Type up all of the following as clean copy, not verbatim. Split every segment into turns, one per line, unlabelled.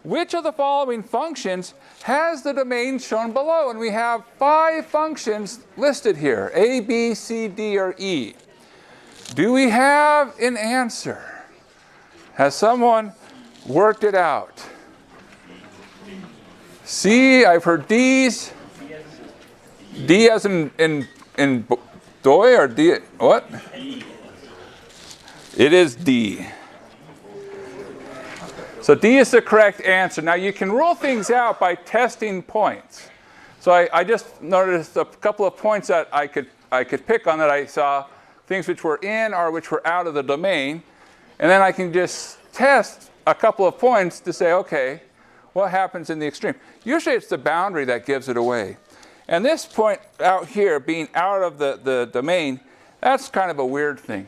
which of the following functions has the domain shown below? And we have 5 functions listed here, A, B, C, D, or E. Do we have an answer? Has someone worked it out? C, I've heard D's. D as in doy, or D, what? It is D. So D is the correct answer. Now you can rule things out by testing points. So I just noticed a couple of points that I could pick on that I saw, things which were in or which were out of the domain. And then I can just test a couple of points to say, okay, what happens in the extreme? Usually it's the boundary that gives it away. And this point out here, being out of the domain, that's kind of a weird thing.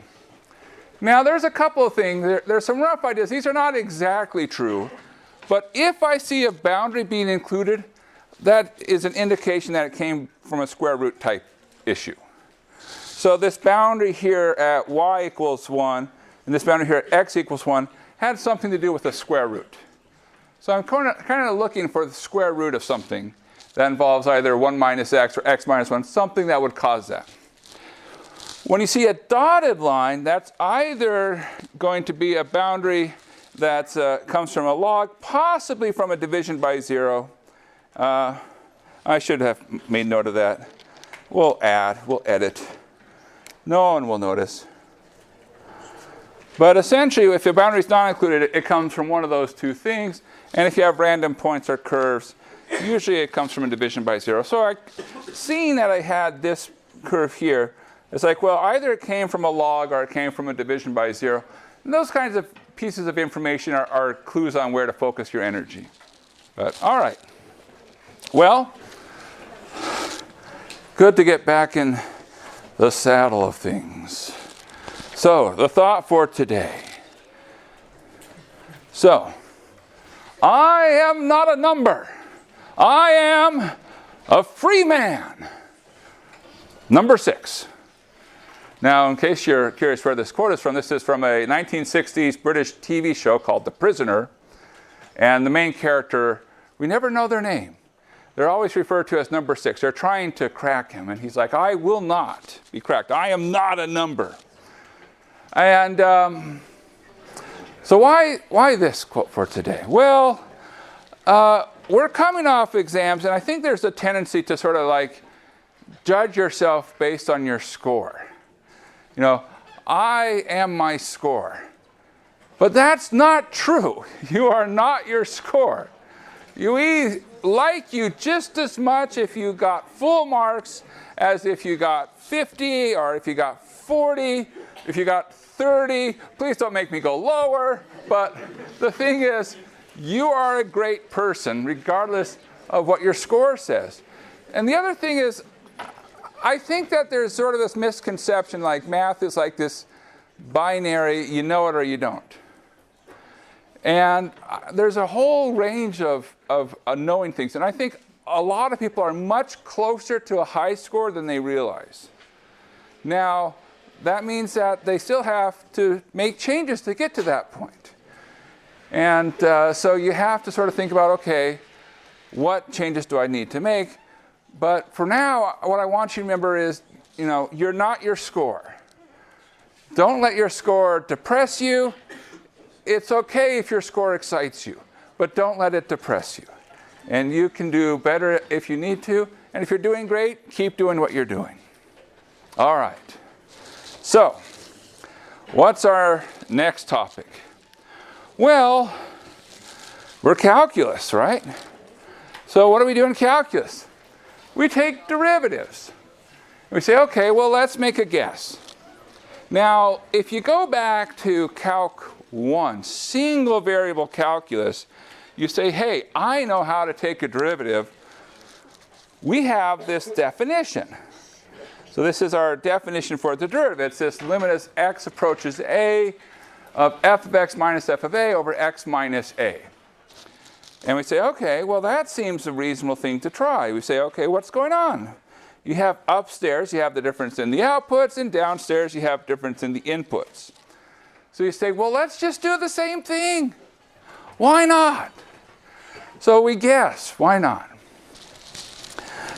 Now there's a couple of things, there's some rough ideas. These are not exactly true. But if I see a boundary being included, that is an indication that it came from a square root type issue. So this boundary here at y equals 1, and this boundary here at x equals 1, had something to do with a square root. So I'm kind of looking for the square root of something that involves either 1 minus x or x minus 1, something that would cause that. When you see a dotted line, that's either going to be a boundary that comes from a log, possibly from a division by 0. I should have made note of that. We'll edit. No one will notice. But essentially, if the boundary is not included, it comes from one of those two things. And if you have random points or curves, usually it comes from a division by 0. So seeing that I had this curve here, it's like, well, either it came from a log or it came from a division by 0. And those kinds of pieces of information are clues on where to focus your energy. But all right. Well, good to get back in the saddle of things. So, the thought for today. So, I am not a number. I am a free man. Number 6. Now, in case you're curious where this quote is from, this is from a 1960s British TV show called The Prisoner. And the main character, we never know their name. They're always referred to as number 6. They're trying to crack him. And he's like, I will not be cracked. I am not a number. And so why this quote for today? Well, we're coming off exams, and I think there's a tendency to sort of like judge yourself based on your score. You know, I am my score. But that's not true. You are not your score. You like you just as much if you got full marks as if you got 50 or if you got 40, if you got 30. Please don't make me go lower. But the thing is, you are a great person regardless of what your score says. And the other thing is, I think that there's sort of this misconception, like math is like this binary, you know it or you don't. And there's a whole range of knowing things. And I think a lot of people are much closer to a high score than they realize. Now, that means that they still have to make changes to get to that point. And so you have to sort of think about, okay, what changes do I need to make? But for now, what I want you to remember is, you know, you're not your score. Don't let your score depress you. It's okay if your score excites you, but don't let it depress you. And you can do better if you need to. And if you're doing great, keep doing what you're doing. All right. So, what's our next topic? Well, we're calculus, right? So what do we do in calculus? We take derivatives. We say, okay, well, let's make a guess. Now, if you go back to Calc 1, single variable calculus, you say, hey, I know how to take a derivative. We have this definition. So this is our definition for the derivative. It's this limit as x approaches a of f of x minus f of a over x minus a. And we say, okay, well, that seems a reasonable thing to try. We say, okay, what's going on? You have upstairs, you have the difference in the outputs, and downstairs, you have difference in the inputs. So you say, well, let's just do the same thing. Why not? So we guess. Why not?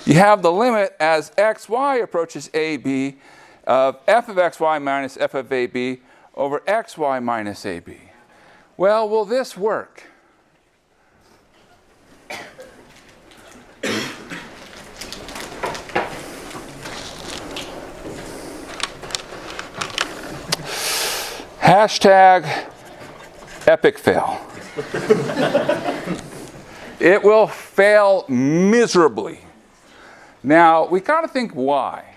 You have the limit as xy approaches ab of f of xy minus f of ab over xy minus ab. Well, will this work? Hashtag epic fail. It will fail miserably. Now, we got to think why.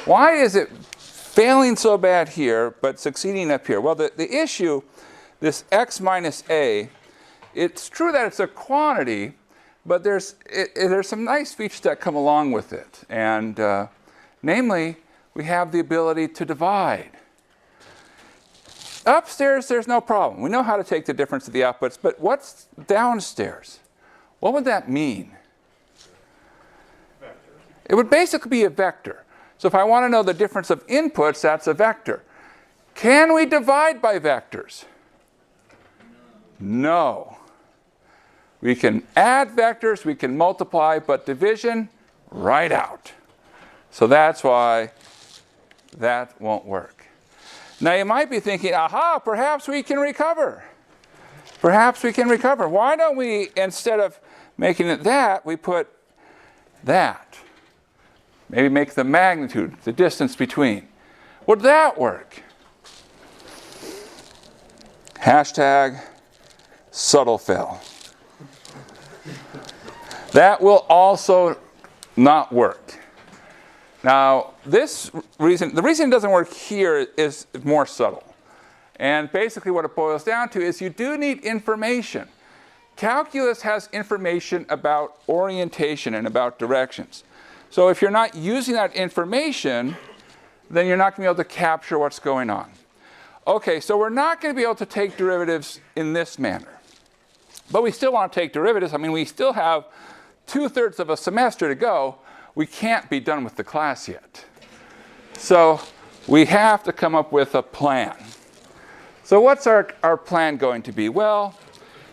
Why is it failing so bad here, but succeeding up here? Well, the issue, this x minus a, it's true that it's a quantity, but there's some nice features that come along with it. And namely, we have the ability to divide. Upstairs, there's no problem. We know how to take the difference of the outputs, but what's downstairs? What would that mean? Vector. It would basically be a vector. So if I want to know the difference of inputs, that's a vector. Can we divide by vectors? No. We can add vectors, we can multiply, but division, right out. So that's why that won't work. Now you might be thinking, aha, perhaps we can recover. Perhaps we can recover. Why don't we, instead of making it that, we put that? Maybe make the magnitude, the distance between. Would that work? Hashtag subtle fail. That will also not work. Now, the reason it doesn't work here is more subtle. And basically what it boils down to is you do need information. Calculus has information about orientation and about directions. So if you're not using that information, then you're not going to be able to capture what's going on. Okay, so we're not going to be able to take derivatives in this manner. But we still want to take derivatives. I mean, we still have 2/3 of a semester to go. We can't be done with the class yet. So we have to come up with a plan. So what's our plan going to be? Well,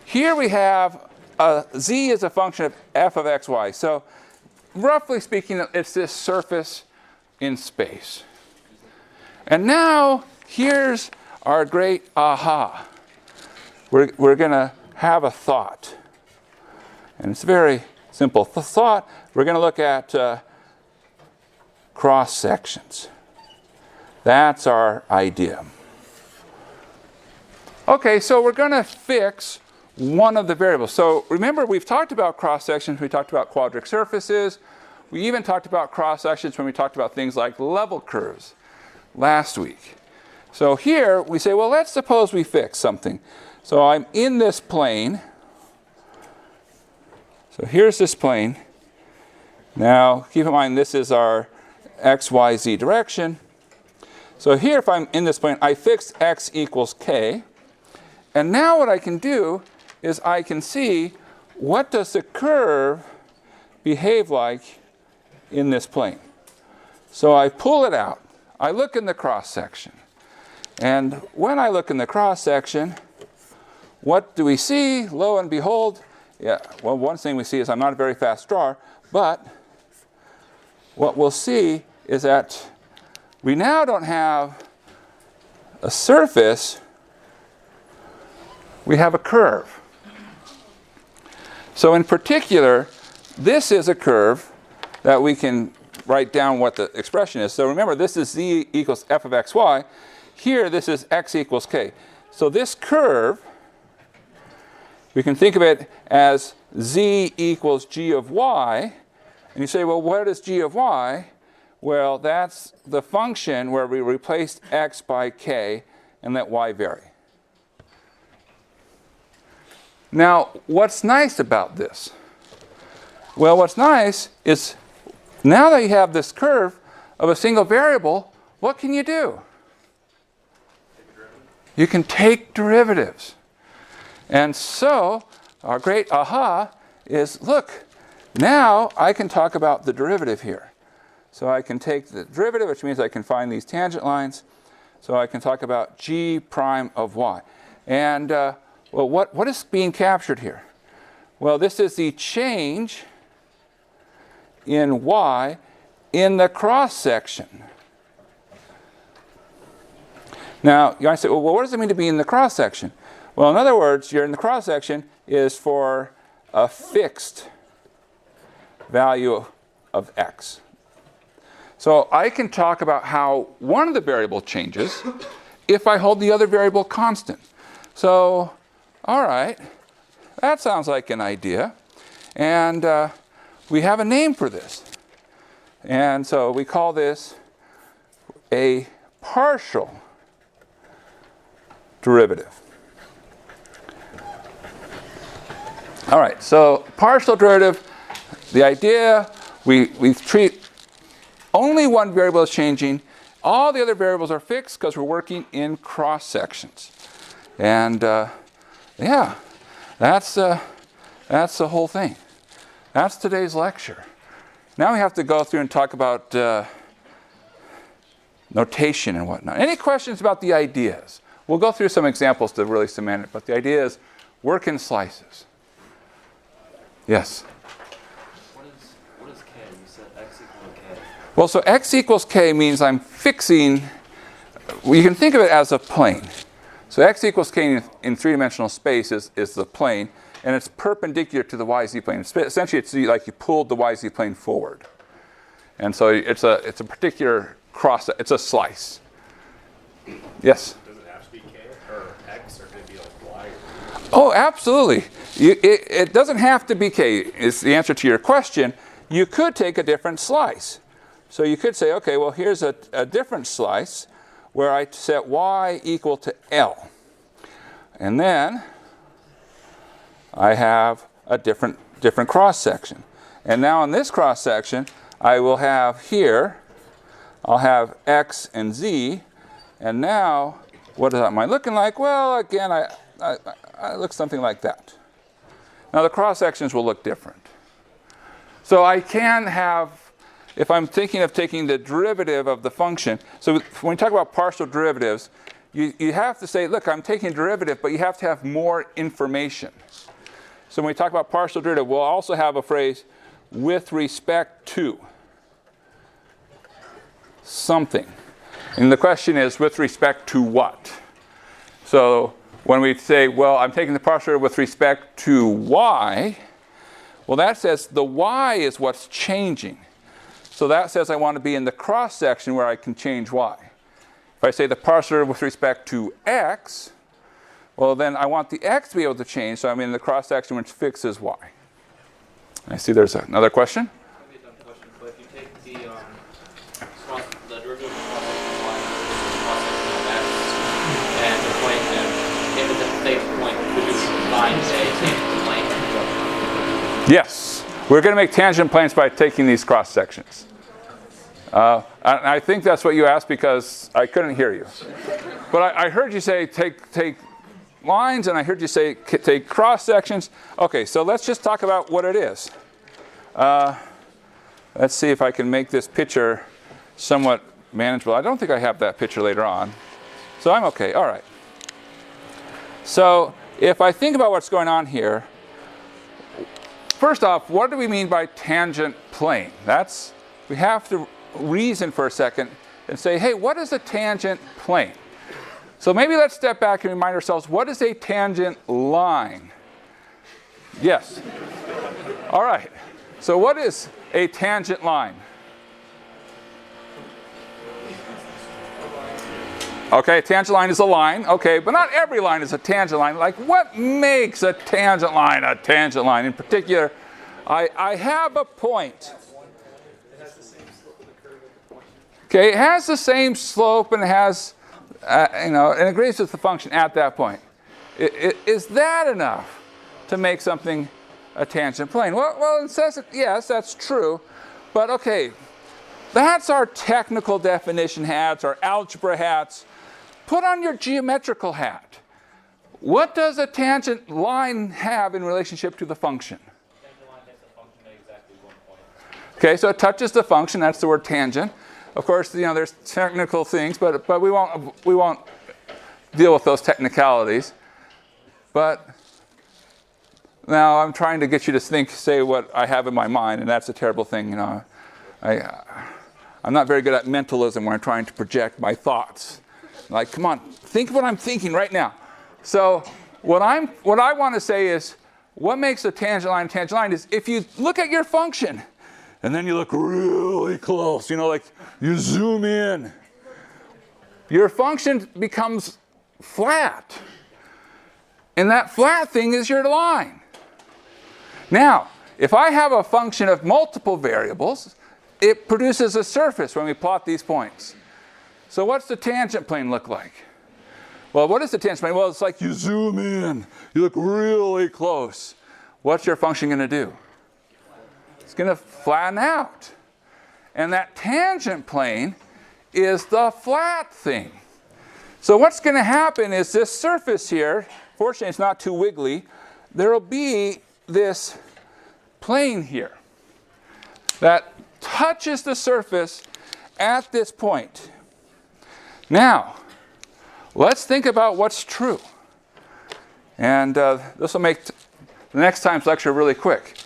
here we have z is a function of f of xy. So roughly speaking, it's this surface in space. And now here's our great aha. We're going to have a thought. And it's very simple thought. We're going to look at cross sections. That's our idea. Okay, so we're going to fix one of the variables. So remember, we've talked about cross sections. We talked about quadric surfaces. We even talked about cross sections when we talked about things like level curves last week. So here we say, well, let's suppose we fix something. So I'm in this plane. So here's this plane. Now, keep in mind, this is our x, y, z direction. So here, if I'm in this plane, I fix x equals k. And now what I can do is I can see what does the curve behave like in this plane. So I pull it out. I look in the cross section. And when I look in the cross section, what do we see? Lo and behold, yeah, well, one thing we see is I'm not a very fast drawer, but what we'll see is that we now don't have a surface, we have a curve. So in particular, this is a curve that we can write down what the expression is. So remember, this is z equals f of xy. Here, this is x equals k. So this curve, we can think of it as z equals g of y. And you say, well, what is g of y? Well, that's the function where we replaced x by k and let y vary. Now, what's nice about this? Well, what's nice is now that you have this curve of a single variable, what can you do? You can take derivatives. And so, our great aha is, look, now I can talk about the derivative here. So I can take the derivative, which means I can find these tangent lines. So I can talk about g prime of y. And, well, what is being captured here? Well, this is the change in y in the cross-section. Now, you might say, well, what does it mean to be in the cross-section? Well, in other words, you're in the cross-section is for a fixed value of x. So I can talk about how one of the variables changes if I hold the other variable constant. So, all right, that sounds like an idea. And we have a name for this. And so we call this a partial derivative. All right, so partial derivative, the idea, we treat only one variable as changing. All the other variables are fixed because we're working in cross sections. And yeah, that's the whole thing. That's today's lecture. Now we have to go through and talk about notation and whatnot. Any questions about the ideas? We'll go through some examples to really cement it, but the idea is work in slices. Yes?
What is k? You said x equals k.
Well, so x equals k means I'm fixing, well, you can think of it as a plane. So x equals k in three-dimensional space is the plane, and it's perpendicular to the yz plane. Essentially, it's like you pulled the yz plane forward. And so it's a particular cross, it's a slice. Yes?
Does it have to be k or x, or could it be like y?
Oh, absolutely. It doesn't have to be k. Is the answer to your question. You could take a different slice. So you could say, okay, well, here's a different slice where I set y equal to L. And then I have a different cross-section. And now in this cross-section, I will have here, I'll have x and z. And now, what am I looking like? Well, again, I look something like that. Now, the cross-sections will look different. So I can have, if I'm thinking of taking the derivative of the function, so when we talk about partial derivatives, you have to say, look, I'm taking a derivative, but you have to have more information. So when we talk about partial derivative, we'll also have a phrase, with respect to something. And the question is, with respect to what? So when we say, well, I'm taking the partial derivative with respect to y, well, that says the y is what's changing. So that says I want to be in the cross-section where I can change y. If I say the partial derivative with respect to x, well, then I want the x to be able to change, so I'm in the cross-section which fixes y. I see there's another question.
Maybe a dumb question, but if you take the derivative of cross-section of x and the point, if it's at the same point, could you find a tangent plane?
Yes. We're going to make tangent planes by taking these cross-sections. I think that's what you asked because I couldn't hear you. But I heard you say take lines, and I heard you say take cross-sections. Okay, so let's just talk about what it is. Let's see if I can make this picture somewhat manageable. I don't think I have that picture later on. So I'm okay. All right. So if I think about what's going on here, first off, what do we mean by tangent plane? We have to reason for a second and say, hey, what is a tangent plane? So maybe let's step back and remind ourselves, what is a tangent line? Yes. All right. So what is a tangent line? Okay, a tangent line is a line. Okay, but not every line is a tangent line. Like, what makes a tangent line a tangent line? In particular, I have a point. Okay, it has the same slope and it has, and agrees with the function at that point. Is that enough to make something a tangent plane? Well, it says yes, that's true. But okay, that's our technical definition hats, our algebra hats. Put on your geometrical hat. What does a tangent line have in relationship to the function?
Tangent line hits the function at exactly 1 point.
Okay, so it touches the function. That's the word tangent. Of course, there's technical things, but we won't deal with those technicalities. But Now I'm trying to get you to say what I have in my mind, and that's a terrible thing. You know, I'm not very good at mentalism when I'm trying to project my thoughts. Like, come on, think what I'm thinking right now. So what I want to say is, what makes a tangent line is if you look at your function, and then you look really close, you know, like you zoom in, your function becomes flat. And that flat thing is your line. Now, if I have a function of multiple variables, it produces a surface when we plot these points. So what's the tangent plane look like? Well, what is the tangent plane? Well, it's like you zoom in, you look really close. What's your function going to do? It's going to flatten out. And that tangent plane is the flat thing. So what's going to happen is this surface here, fortunately it's not too wiggly, there will be this plane here that touches the surface at this point. Now, let's think about what's true. And this will make the next time's lecture really quick.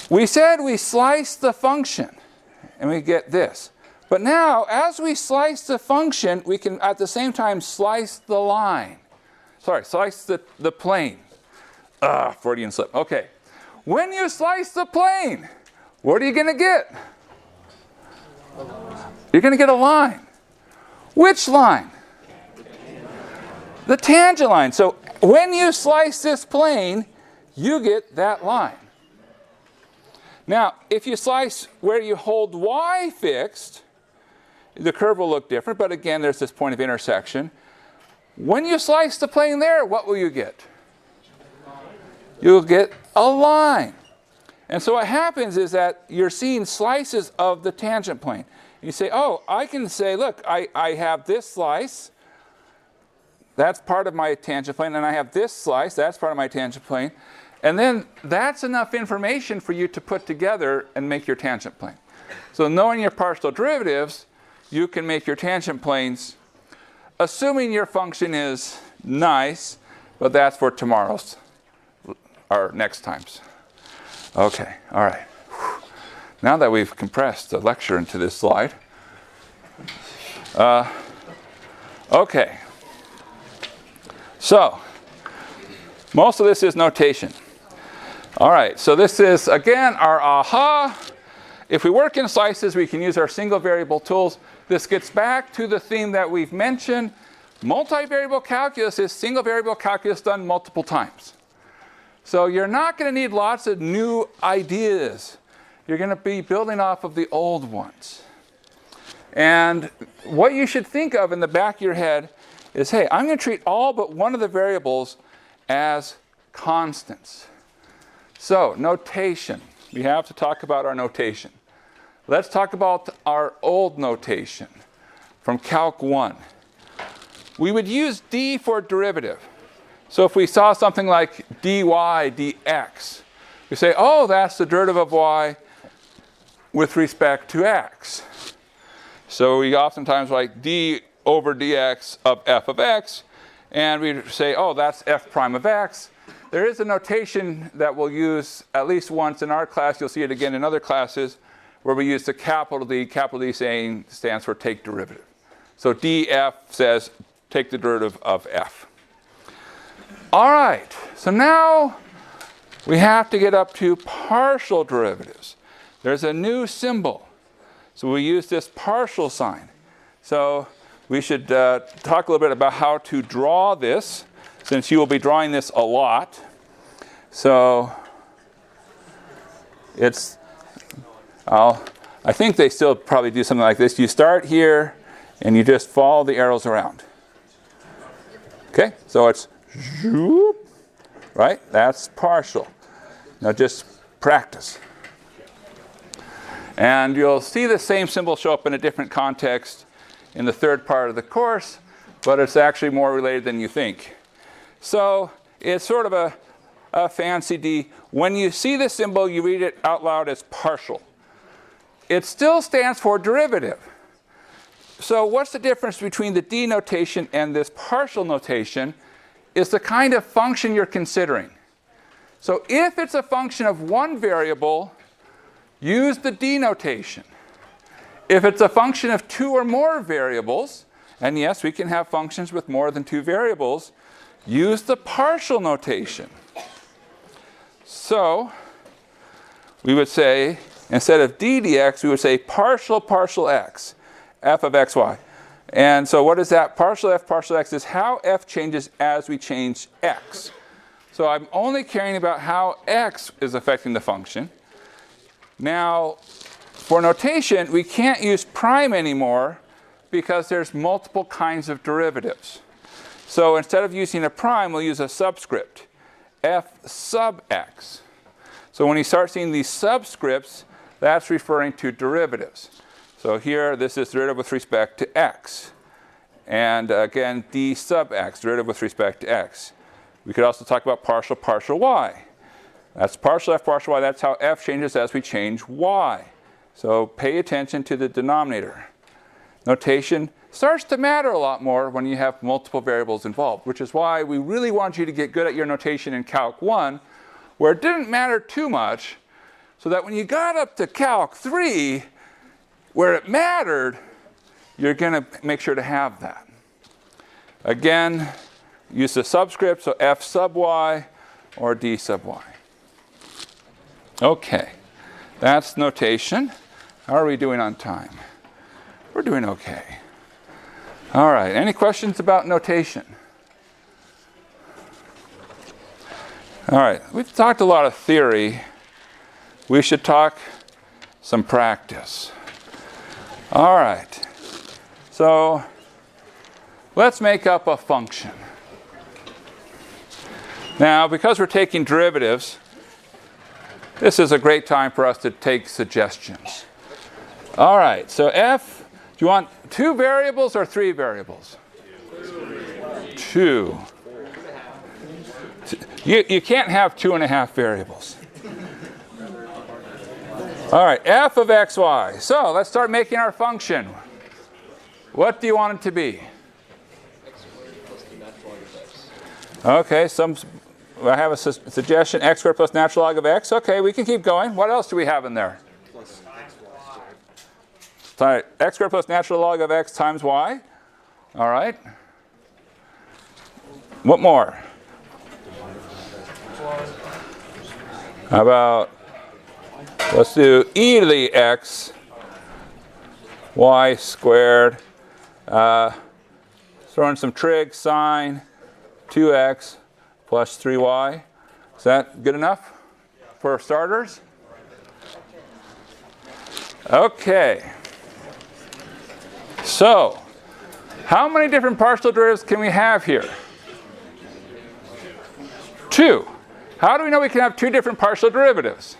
We said we slice the function, and we get this. But now, as we slice the function, we can at the same time slice the line. Sorry, slice the plane. Freudian slip. Okay. When you slice the plane, what are you going to get? You're going to get a line. Which line? The tangent line. So when you slice this plane, you get that line. Now, if you slice where you hold y fixed, the curve will look different, but again, there's this point of intersection. When you slice the plane there, what will you get? You'll get a line. And so what happens is that you're seeing slices of the tangent plane. You say, oh, I can say, look, I have this slice. That's part of my tangent plane. And I have this slice. That's part of my tangent plane. And then that's enough information for you to put together and make your tangent plane. So knowing your partial derivatives, you can make your tangent planes, assuming your function is nice, but that's for tomorrow's or next times. Okay, all right. Now that we've compressed the lecture into this slide. Okay. So, most of this is notation. All right, so this is, again, our aha. If we work in slices, we can use our single variable tools. This gets back to the theme that we've mentioned. Multivariable calculus is single variable calculus done multiple times. So you're not going to need lots of new ideas. You're going to be building off of the old ones. And what you should think of in the back of your head is, hey, I'm going to treat all but one of the variables as constants. So, notation. We have to talk about our notation. Let's talk about our old notation from Calc 1. We would use d for derivative. So if we saw something like dy dx, we say, oh, that's the derivative of y with respect to x. So we oftentimes write d over dx of f of x, and we say, oh, that's f prime of x. There is a notation that we'll use at least once in our class. You'll see it again in other classes, where we use the capital D. Capital D stands for take derivative. So df says take the derivative of f. All right, so now we have to get up to partial derivatives. There's a new symbol. So we use this partial sign. So we should talk a little bit about how to draw this, since you will be drawing this a lot. So it's, I think they still probably do something like this. You start here, and you just follow the arrows around. Okay, so it's zoop, right? That's partial. Now just practice. And you'll see the same symbol show up in a different context in the third part of the course, but it's actually more related than you think. So it's sort of a fancy D. When you see the symbol, you read it out loud as partial. It still stands for derivative. So what's the difference between the D notation and this partial notation is the kind of function you're considering. So if it's a function of one variable, use the D notation. If it's a function of two or more variables, and yes, we can have functions with more than two variables, use the partial notation. So we would say, instead of d dx, we would say partial x, f of xy. And so what is that? Partial x is how f changes as we change x. So I'm only caring about how x is affecting the function. Now, for notation, we can't use prime anymore because there's multiple kinds of derivatives. So instead of using a prime, we'll use a subscript, f sub x. So when you start seeing these subscripts, that's referring to derivatives. So here, this is derivative with respect to x. And again, d sub x, derivative with respect to x. We could also talk about partial y. That's partial y. That's how f changes as we change y. So pay attention to the denominator. Notation starts to matter a lot more when you have multiple variables involved, which is why we really want you to get good at your notation in Calc 1, where it didn't matter too much, so that when you got up to Calc 3, where it mattered, you're going to make sure to have that. Again, use the subscript, so f sub y or d sub y. Okay, that's notation. How are we doing on time? We're doing okay. All right, any questions about notation? All right, we've talked a lot of theory. We should talk some practice. All right, so let's make up a function. Now, because we're taking derivatives, this is a great time for us to take suggestions. All right, so f, do you want 2 variables or 3 variables? 2. You can't have 2.5 variables. All right, f of xy. So let's start making our function. What do you want it to be? Okay, I have a suggestion, x squared plus natural log of x. Okay, we can keep going. What else do we have in there? Sorry, x squared plus natural log of x times y. All right. What more? How about, let's do e to the x, y squared, throw in some trig, sine, 2x plus 3y. Is that good enough for starters? Okay. So, how many different partial derivatives can we have here? 2. How do we know we can have 2 different partial derivatives?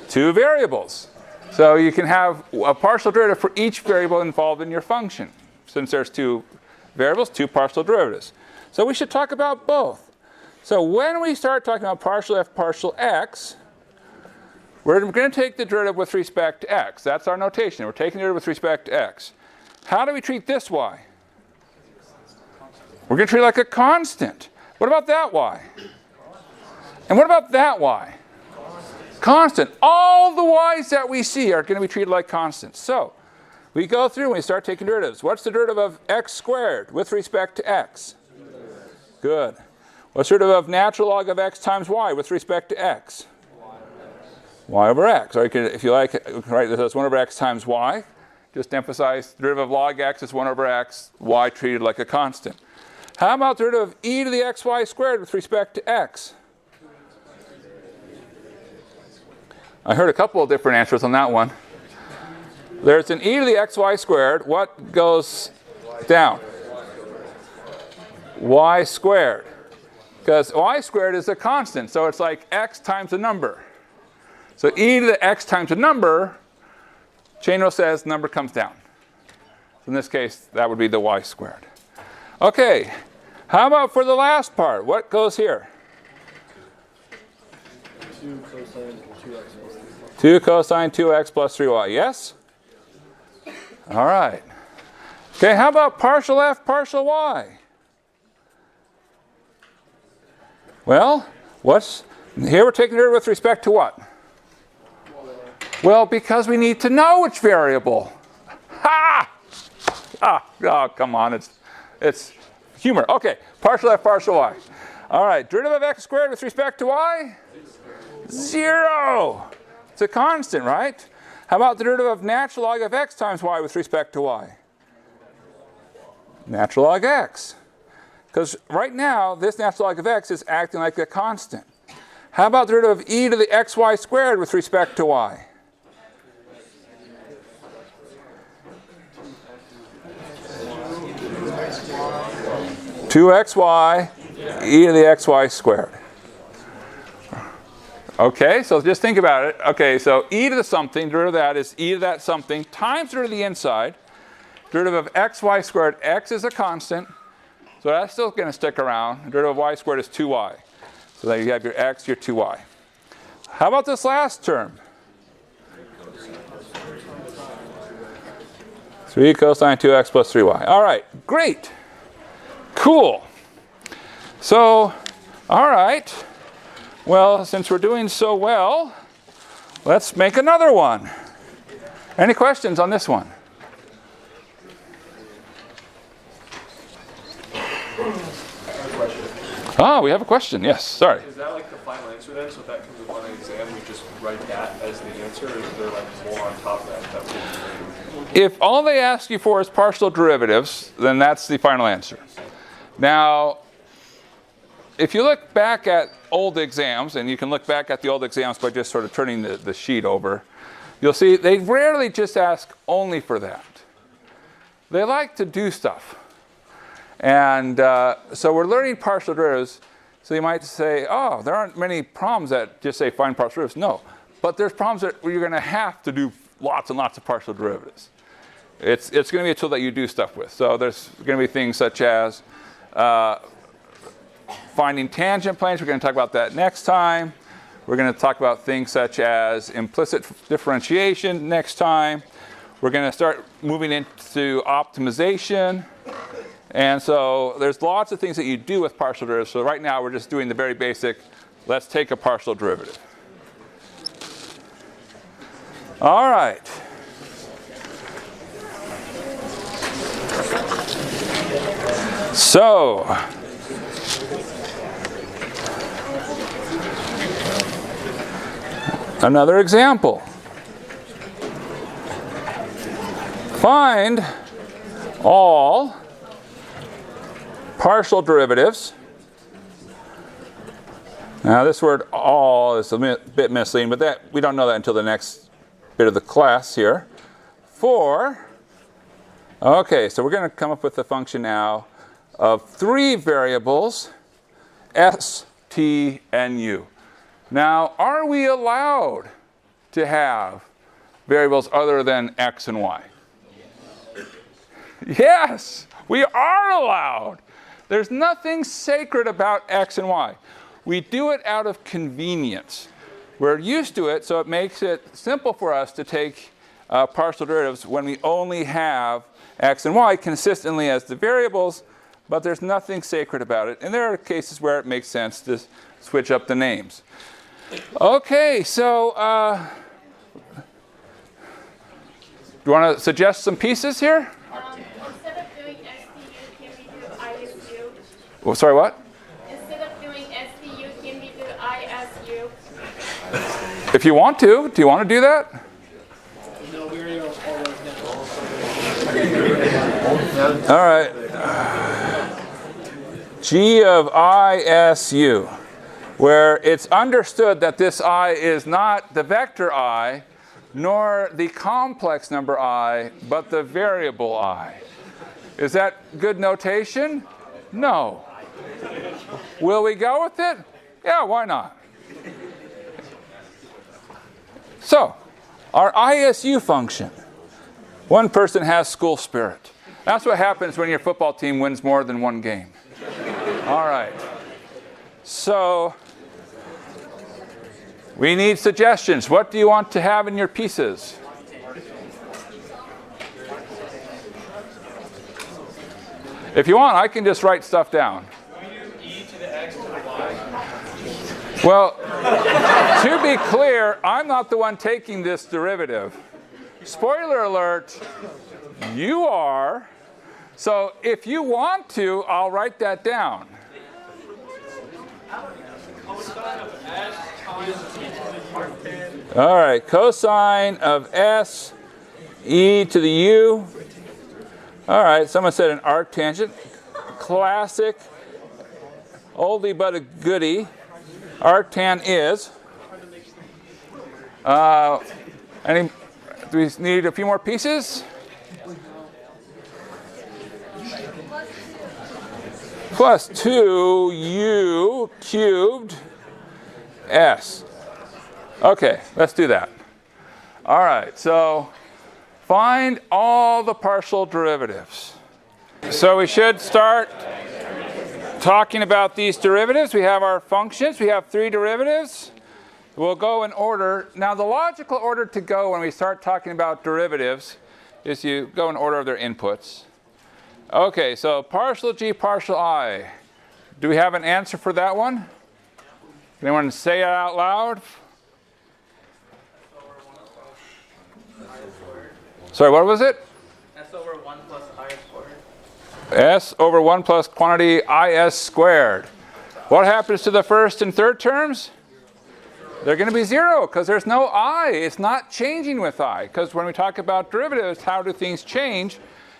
2 variables. So you can have a partial derivative for each variable involved in your function. Since there's 2 variables, 2 partial derivatives. So we should talk about both. So when we start talking about partial f partial x, we're going to take the derivative with respect to x. That's our notation. We're taking the derivative with respect to x. How do we treat this y? We're going to treat it like a constant. What about that y? And what about that y? Constant. All the y's that we see are going to be treated like constants. So we go through and we start taking derivatives. What's the derivative of x squared with respect to x? Good. What's the derivative of natural log of x times y with respect to x? Y over x. Or you can, if you like, write this as 1 over x times y. Just emphasize the derivative of log x is 1 over x, y treated like a constant. How about the derivative of e to the xy squared with respect to x? I heard a couple of different answers on that one. There's an e to the xy squared. What goes down? Y squared. Because y squared is a constant, so it's like x times a number. So e to the x times a number, chain rule says number comes down. So in this case, that would be the y squared. Okay, how about for the last part? What goes here? 2 cosine 2x plus 3y, yes? All right. Okay, how about partial f, partial y? Well, Here we're taking derivative with respect to what? Well, because we need to know which variable. Ha! Oh, come on, it's humor. Okay, partial f, partial y. All right, derivative of x squared with respect to y? 0. It's a constant, right? How about the derivative of natural log of x times y with respect to y? Natural log x. Because right now, this natural log of x is acting like a constant. How about the derivative of e to the xy squared with respect to y? Two xy, e to the xy squared. Okay, so just think about it. Okay, so e to the something, derivative of that is e to that something times derivative of the inside. Derivative of xy squared, x is a constant, so that's still going to stick around. Derivative of y squared is 2y. So then you have your x, your 2y. How about this last term? 3 cosine 2x plus 3y. All right, great. Cool. So, all right. Well, since we're doing so well, let's make another one. Any questions on this one? Ah, we have a question. Yes, sorry.
Is that like the final answer then? So if that comes up on an exam, we just write that as the answer, or is there like more on top of that?
If all they ask you for is partial derivatives, then that's the final answer. Now, if you look back at old exams, and you can look back at the old exams by just sort of turning the sheet over, you'll see they rarely just ask only for that. They like to do stuff. And so we're learning partial derivatives. So you might say, oh, there aren't many problems that just say find partial derivatives. No, but there's problems where you're going to have to do lots and lots of partial derivatives. It's going to be a tool that you do stuff with. So there's going to be things such as finding tangent planes. We're going to talk about that next time. We're going to talk about things such as implicit differentiation next time. We're going to start moving into optimization. And so there's lots of things that you do with partial derivatives. So right now we're just doing the very basic, let's take a partial derivative. All right. So, another example. Find all partial derivatives. Now this word all is a bit misleading, but that we don't know that until the next bit of the class here. Okay, so we're going to come up with a function now of 3 variables, s, t, and u. Now, are we allowed to have variables other than x and y? Yes, we are allowed. There's nothing sacred about x and y. We do it out of convenience. We're used to it, so it makes it simple for us to take partial derivatives when we only have x and y consistently as the variables, but there's nothing sacred about it. And there are cases where it makes sense to switch up the names. Okay, so do you want to suggest some pieces here?
Instead of doing STU, can we do ISU?
Oh, sorry, what?
Instead of doing STU, can we do ISU?
If you want to. Do you want to do that?
No, we already all
All right. G of ISU, where it's understood that this I is not the vector I, nor the complex number I, but the variable I. Is that good notation? No. Will we go with it? Yeah, why not? So, our ISU function. One person has school spirit. That's what happens when your football team wins more than one game. All right. So, we need suggestions. What do you want to have in your pieces? If you want, I can just write stuff down. Well, to be clear, I'm not the one taking this derivative. Spoiler alert, you are. So if you want to, I'll write that down. All right, cosine of s e to the u. All right, someone said an arctangent. Classic, oldie but a goodie. Arctan is. Do we need a few more pieces? Plus 2u cubed s. Okay, let's do that. All right, so find all the partial derivatives. So we should start talking about these derivatives. We have our functions. We have 3 derivatives. We'll go in order. Now, the logical order to go when we start talking about derivatives is you go in order of their inputs. Okay, so partial g, partial I. Do we have an answer for that one? Anyone say it out loud? Sorry, what was it?
S over 1 plus I squared.
S over 1 plus quantity is squared. What happens to the first and third terms? They're going to be 0 because there's no I. It's not changing with I. Because when we talk about derivatives, how do things change?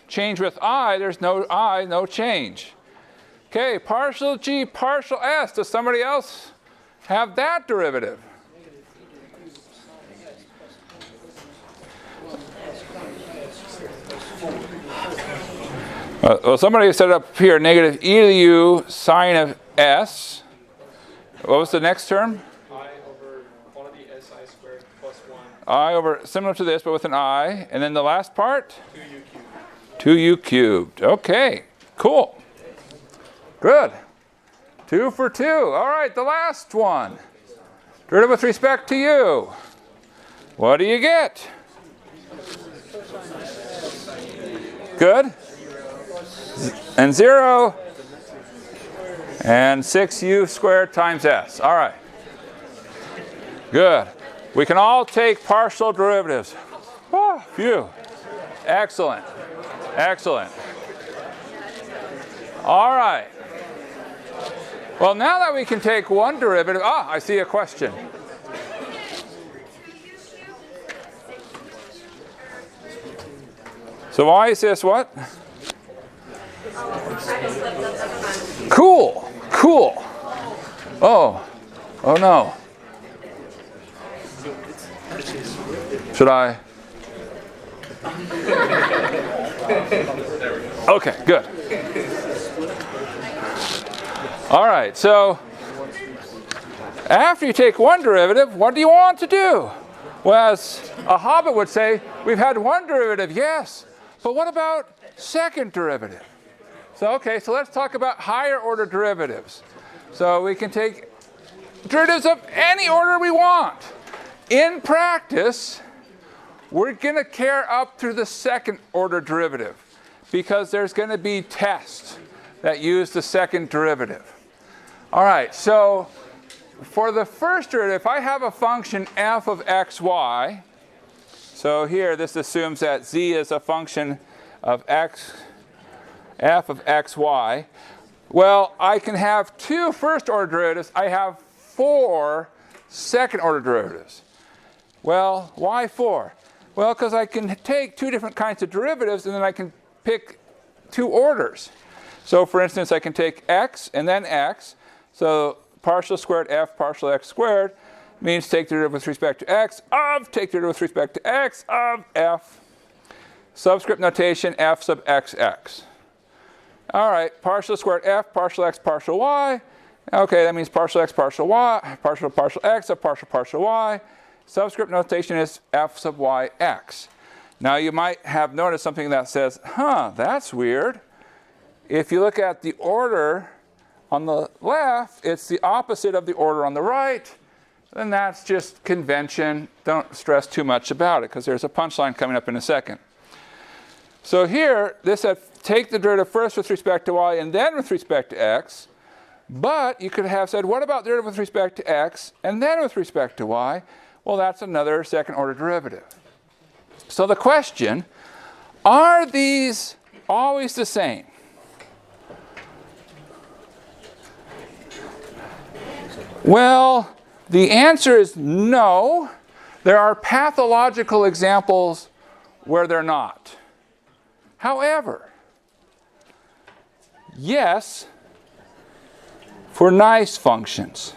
Change with I, there's no I, no change. Okay, partial g, partial s. Does somebody else have that derivative? Well, somebody set up here, negative e to the u sine of s. What was the next term?
I over quantity si squared plus 1.
I over, similar to this, but with an I. And then the last part?
2u cubed.
2u cubed. Okay, cool. Good. 2 for 2. All right, the last one. Derivative with respect to u. What do you get? Good. And 0. And 6u squared times s. All right. Good. We can all take partial derivatives. Oh, phew. Excellent. Excellent. All right. Well, now that we can take one derivative, I see a question. So why is this what? Cool. Cool. Oh no. Should I? Okay, good. All right, so after you take one derivative, what do you want to do? Well, as a hobbit would say, we've had one derivative, yes, but what about second derivative? So, okay, so let's talk about higher order derivatives. So we can take derivatives of any order we want. In practice, we're going to care up through the second order derivative because there's going to be tests that use the second derivative. All right, so for the first derivative, if I have a function f of xy, so here this assumes that z is a function of x, f of xy. Well, I can have 2 first order derivatives. I have 4 second order derivatives. Well, why 4? Well, because I can take 2 different kinds of derivatives and then I can pick 2 orders. So for instance, I can take x and then x. So partial squared f partial x squared means take the derivative with respect to x of, take the derivative with respect to x of f. Subscript notation f sub xx. All right, partial squared f partial x partial y. Okay, that means partial x partial y, partial x of partial y. Subscript notation is f sub y x. Now you might have noticed something that says, that's weird. If you look at the order on the left, it's the opposite of the order on the right. Then that's just convention. Don't stress too much about it because there's a punchline coming up in a second. So here, this said take the derivative first with respect to y and then with respect to x. But you could have said, what about derivative with respect to x and then with respect to y? Well, that's another second order derivative. So the question, are these always the same? Well, the answer is no. There are pathological examples where they're not. However, yes, for nice functions.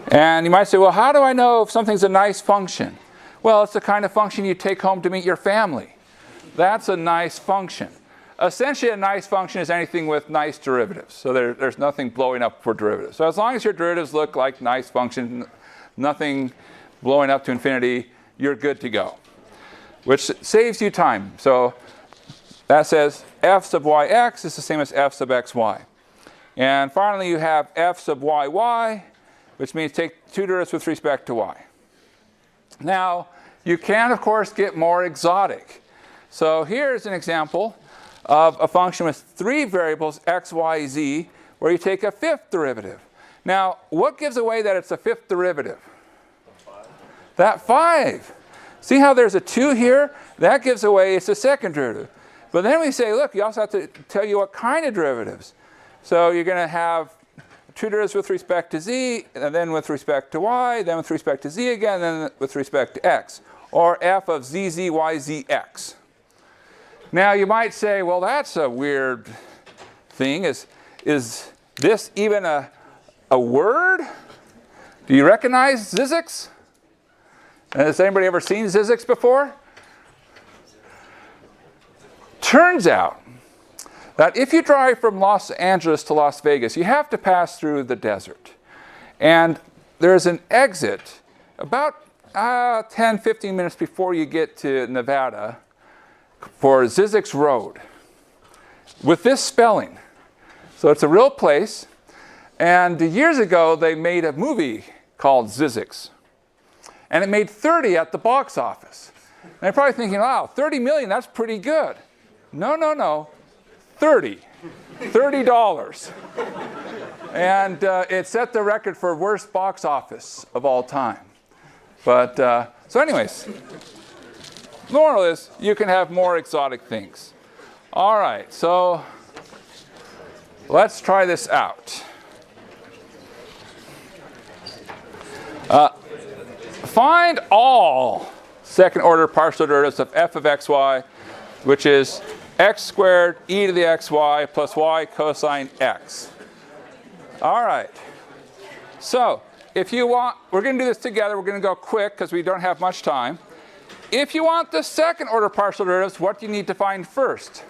And you might say, well, how do I know if something's a nice function? Well, it's the kind of function you take home to meet your family. That's a nice function. Essentially, a nice function is anything with nice derivatives. So there's nothing blowing up for derivatives. So as long as your derivatives look like nice functions, nothing blowing up to infinity, you're good to go, which saves you time. So that says f sub yx is the same as f sub xy. And finally, you have f sub yy, which means take two derivatives with respect to y. Now, you can, of course, get more exotic. So here's an example of a function with three variables, x, y, z, where you take a fifth derivative. Now, what gives away that it's a fifth derivative? That 5. See how there's a 2 here? That gives away it's a second derivative. But then we say, look, you also have to tell you what kind of derivatives. So you're going to have two derivatives with respect to z, and then with respect to y, then with respect to z again, then with respect to x. Or f of z, z, y, z, x. Now you might say, well, that's a weird thing. Is this even a word? Do you recognize Zizix? Has anybody ever seen Zizix before? Turns out that if you drive from Los Angeles to Las Vegas, you have to pass through the desert. And there's an exit about 10, 15 minutes before you get to Nevada for Zizix Road with this spelling. So it's a real place. And years ago, they made a movie called Zizix. And it made 30 at the box office. And you're probably thinking, wow, 30 million, that's pretty good. No. 30. $30. And it set the record for worst box office of all time. But, so anyways, moral is you can have more exotic things. All right, so let's try this out. Find all second order partial derivatives of f of xy, which is x squared e to the xy plus y cosine x. All right. So if you want, we're going to do this together. We're going to go quick because we don't have much time. If you want the second order partial derivatives, what do you need to find first?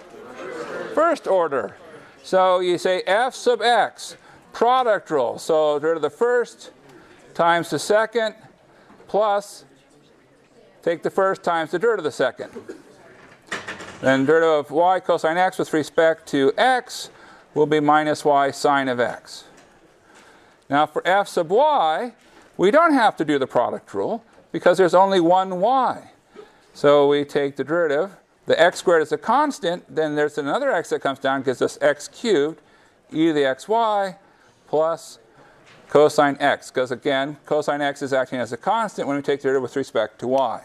First order. So you say f sub x, product rule. So derivative of the first times the second plus, take the first times the derivative of the second. Then derivative of y cosine x with respect to x will be minus y sine of x. Now for f sub y, we don't have to do the product rule because there's only one y. So we take the derivative. The x squared is a constant. Then there's another x that comes down, gives us x cubed e to the xy plus cosine x. Because again, cosine x is acting as a constant when we take the derivative with respect to y.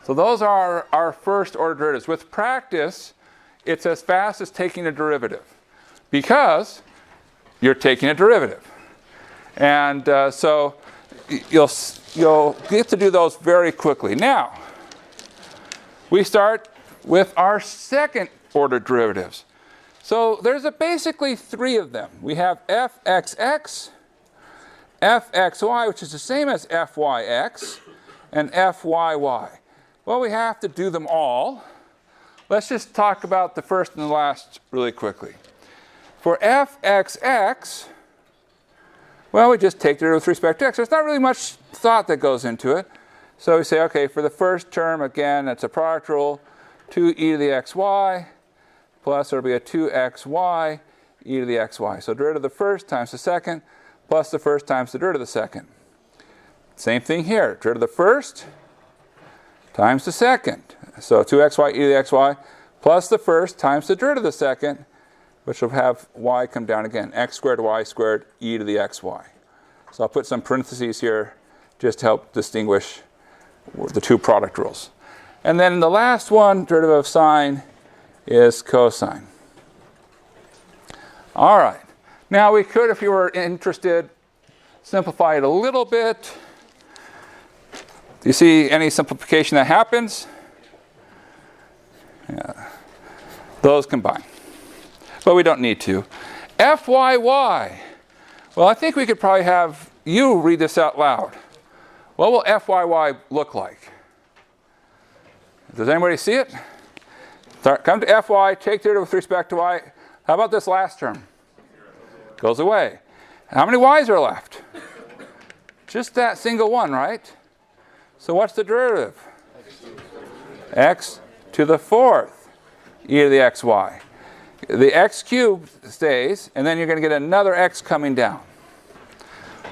So those are our first order derivatives. With practice, it's as fast as taking a derivative because you're taking a derivative. And so you'll get to do those very quickly. Now, we start with our second order derivatives. So there's basically three of them. We have fxx, fxy, which is the same as fyx, and fyy. Well, we have to do them all. Let's just talk about the first and the last really quickly. For fxx, well, we just take the derivative with respect to x. There's not really much thought that goes into it. So we say, okay, for the first term, again, that's a product rule, 2e to the xy, plus there will be a 2xy e to the xy. So derivative of the first times the second, plus the first times the derivative of the second. Same thing here. Derivative of the first times the second. So 2xy e to the xy, plus the first times the derivative of the second, which will have y come down again. X squared y squared e to the xy. So I'll put some parentheses here just to help distinguish the two product rules. And then the last one, derivative of sine, is cosine. All right. Now we could, if you were interested, simplify it a little bit. Do you see any simplification that happens? Yeah. Those combine. But we don't need to. Fyy. Well, I think we could probably have you read this out loud. What will Fyy look like? Does anybody see it? Come to Fy, take the derivative with respect to y. How about this last term? Goes away. How many y's are left? Just that single one, right? So what's the derivative? X to the fourth e to the xy. The x cubed stays, and then you're going to get another x coming down.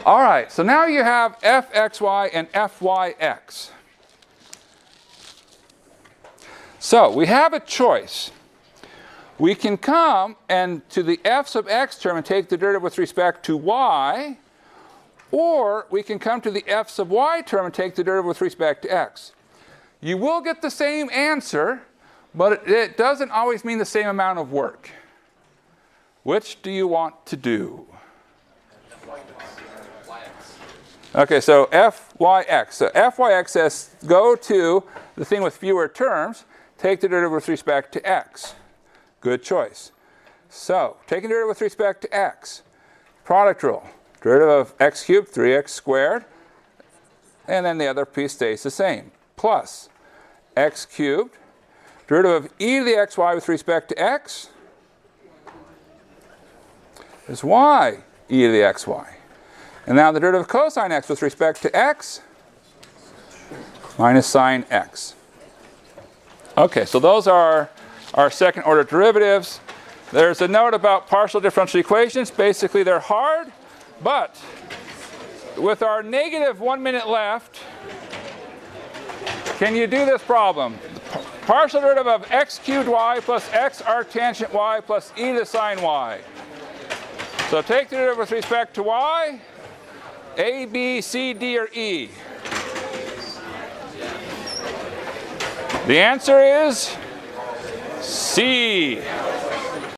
All right, so now you have fxy and fyx. So we have a choice. We can come and to the f sub x term and take the derivative with respect to y, or we can come to the f sub y term and take the derivative with respect to x. You will get the same answer, but it doesn't always mean the same amount of work. Which do you want to do? Okay, so fyx. So fyx says go to the thing with fewer terms, take the derivative with respect to x. Good choice. So, taking derivative with respect to x. Product rule. Derivative of x cubed, 3x squared. And then the other piece stays the same. Plus x cubed. Derivative of e to the xy with respect to x is y e to the xy. And now the derivative of cosine x with respect to x minus sine x. Okay, so those are our second order derivatives. There's a note about partial differential equations. Basically, they're hard, but with our negative 1 minute left, can you do this problem? Partial derivative of x cubed y plus x arctangent y plus e to the sine y. So take the derivative with respect to y, a, b, c, d, or e. The answer is C.